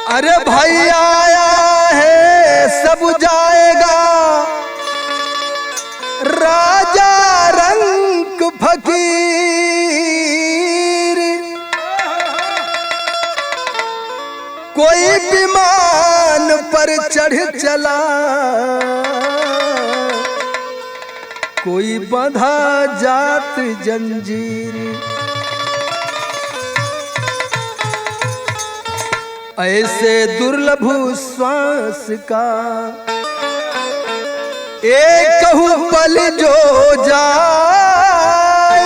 अरे भाई आया है सब जाएगा, राजा रंग फकीर। कोई विमान पर चढ़ चला, कोई बंधा जात जंजीर। ऐसे दुर्लभ श्वास का एक पल जो जाए,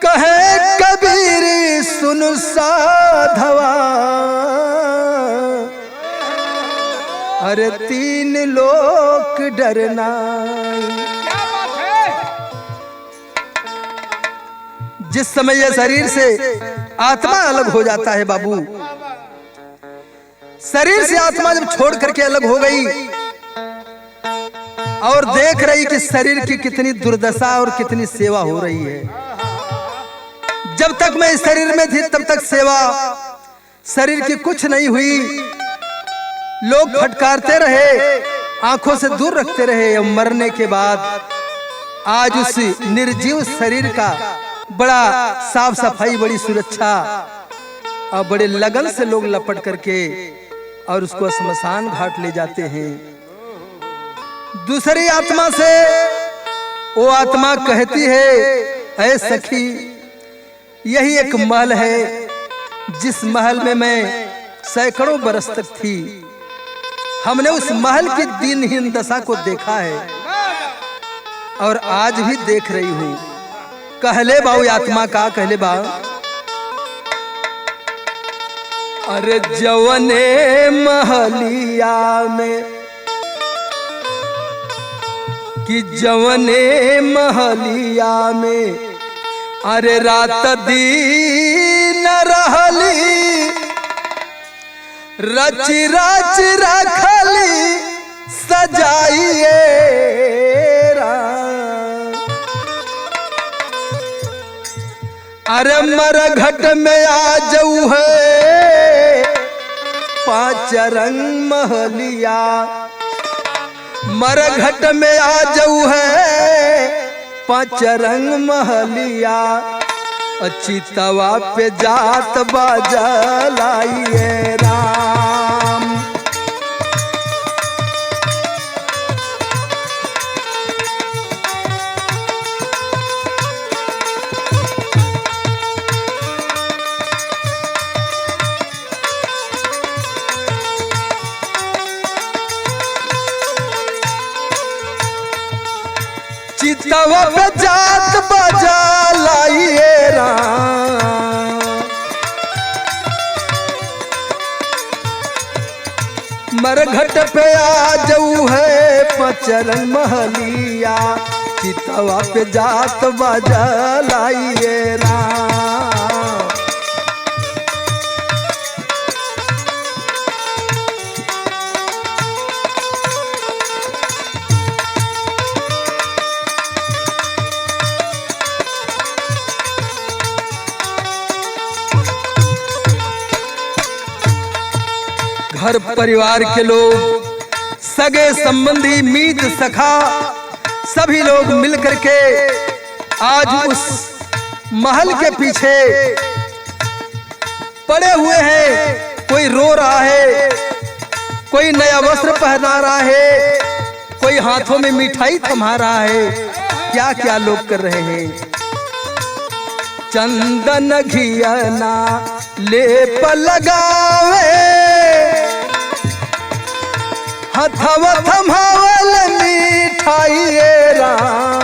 कहे कबीर सुन साधवा, अरे तीन लोक डरना। जिस समय यह शरीर से आत्मा अलग हो जाता है बाबू, शरीर से आत्मा जब छोड़ करके अलग हो गई और देख रही कि शरीर की कितनी दुर्दशा और कितनी सेवा हो रही है। जब तक मैं इस शरीर में थी तब तक सेवा शरीर की कुछ नहीं हुई, लोग फटकारते रहे, आंखों से दूर रखते रहे। और मरने के बाद आज उस निर्जीव शरीर का बड़ा साफ सफाई, बड़ी सुरक्षा और बड़े लगन से लोग लपट करके और उसको श्मशान घाट ले जाते हैं। दूसरी आत्मा से वो आत्मा कहती है, ऐ सखी यही एक महल है जिस महल में मैं सैकड़ों बरस तक थी। हमने उस महल की दीनहीन दशा को देखा है और आज भी देख रही हूं। कहले बाऊ आत्मा का कहले बा, अरे जवने महलिया में कि जवने महलिया में अरे रात दिन रहली, रच रच रखली सजाइए अरे मरघट में आ जाऊ है पांच रंग महलिया, मरघट में आ जाऊ है पांच रंग महलिया। चितवा पे जात बाजा लाइए राम, चितवा पे जात बाजा लाइए राम। मरघट पे आ जाऊ है पचरन महलिया, चितवा पे जात बाजा लाइए राम। घर परिवार के लोग, सगे संबंधी, मीत सखा, सभी लोग मिलकर के आज उस महल के पीछे पड़े हुए हैं। कोई रो रहा है, कोई नया वस्त्र पहना रहा है, कोई हाथों में मिठाई थमा रहा है। क्या क्या लोग कर रहे हैं। चंदन घियना लेप लगावे, हथवा थमावल मिठाइए राम।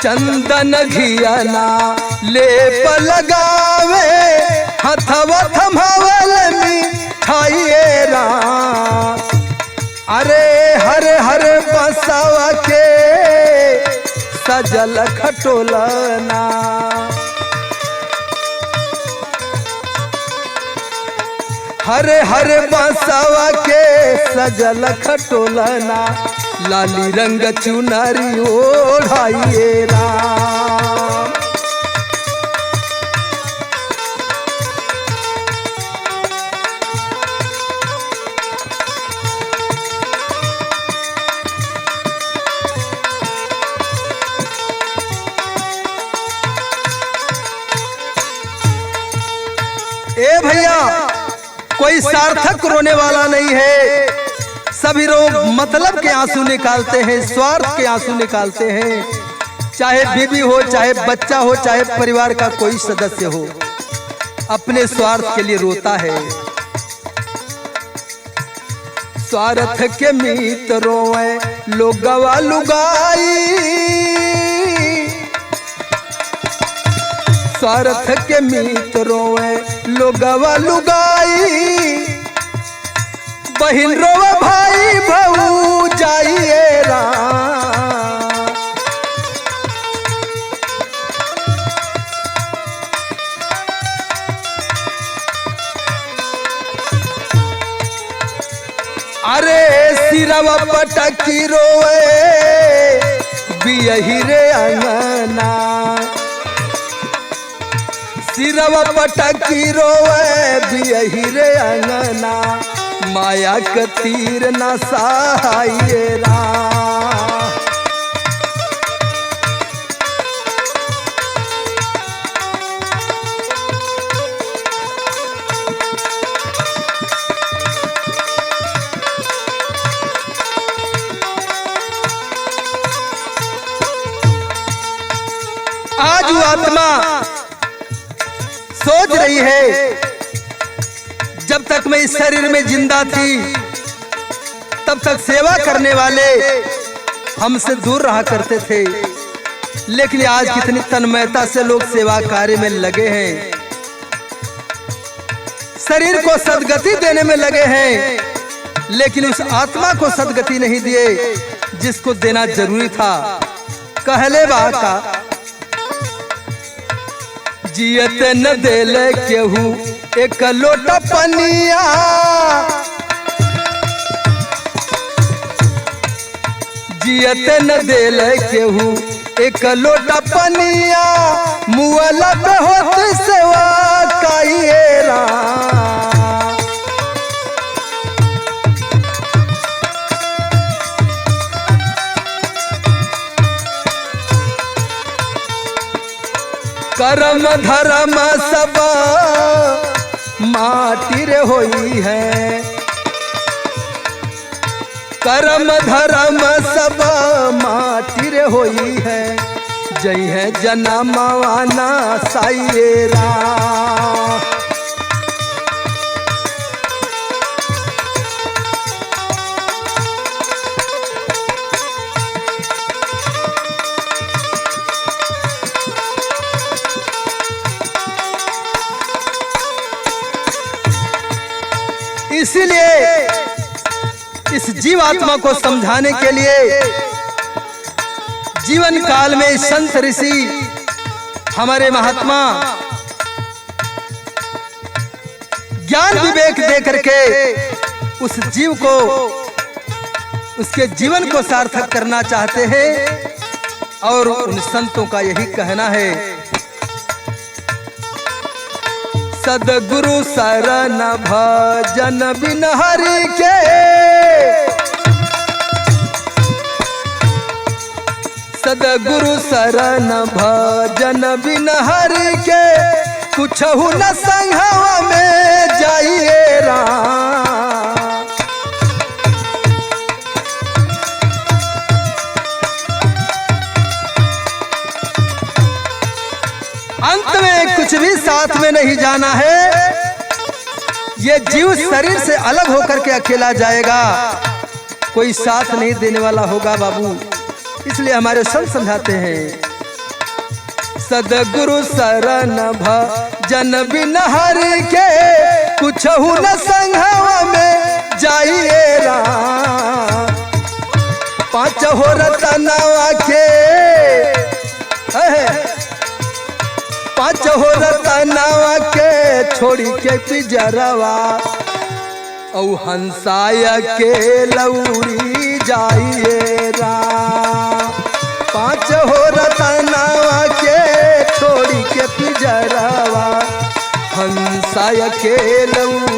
चंदन घियना लेप लगावे, हथवा थमावल मिठाइए राम। अरे हर हर बसवा के सजल खटोलना, हरे हरे बांसवा के सजल खटोलना, लाली रंग चुनरी ओढ़ाइए राम। ए भैया, कोई सार्थक रोने वाला नहीं है। सभी लोग मतलब के आंसू निकालते हैं, स्वार्थ के आंसू निकालते हैं। चाहे बीवी हो, चाहे बच्चा हो, चाहे परिवार का कोई सदस्य हो, अपने स्वार्थ के लिए रोता है। स्वार्थ के मीत रोए लोगवा लुगाई, स्वार्थ के मीत रोए लोगवा लुगाई, बहिन रोवे भाई भऊ जाइए राम। अरे सिरवा पटकी रोए बियही रे अंगना, सिरवा पटकी रोए बियही रे अंगना, माया के तीर न सहाइए राम। आज वो आत्मा सोच रही है, जब तक मैं इस शरीर में जिंदा थी तब तक सेवा करने वाले हमसे दूर रहा करते थे, लेकिन आज कितनी तन्मयता से लोग सेवा कार्य में लगे हैं, शरीर को सदगति देने में लगे हैं, लेकिन उस आत्मा को सदगति नहीं दिए जिसको देना जरूरी था। कहले बा का जियत न देले केहू एक लोटा पनिया, जियत न देले केहू एक लोटा पनिया, मुअला पे होत सेवा काइए राम। कर्म धर्म सब माटी रे होई है, कर्म धर्म सब माटी रे होई है, जई है जनमवाना साइए राम। इसीलिए इस जीवात्मा को समझाने के लिए जीवन काल में संत ऋषि हमारे महात्मा ज्ञान विवेक दे करके उस जीव को, उसके जीवन को सार्थक करना चाहते हैं। और उन संतों का यही कहना है, सदगुरु शरण भजन बिन हरि के, सदगुरु शरण भजन बिन हरि के, कुछहु न संघवा में जाइए राम। अंत में कुछ भी साथ में नहीं जाना है, ये जीव शरीर से अलग होकर के अकेला जाएगा, कोई साथ नहीं देने वाला होगा बाबू। इसलिए हमारे संत समझाते हैं, सदगुरु शरण भजन बिन हरि के, कुछहु न संघवा में जाइए राम। पाँच हो रतनवा के, पाँच हो रतनवा के, छोड़ी के पिजरवा, औ हंसाय के लौड़ी जाइए राम। पाँच हो रतनवा के छोड़ी के पिजरवा हंसाय के लौड़ी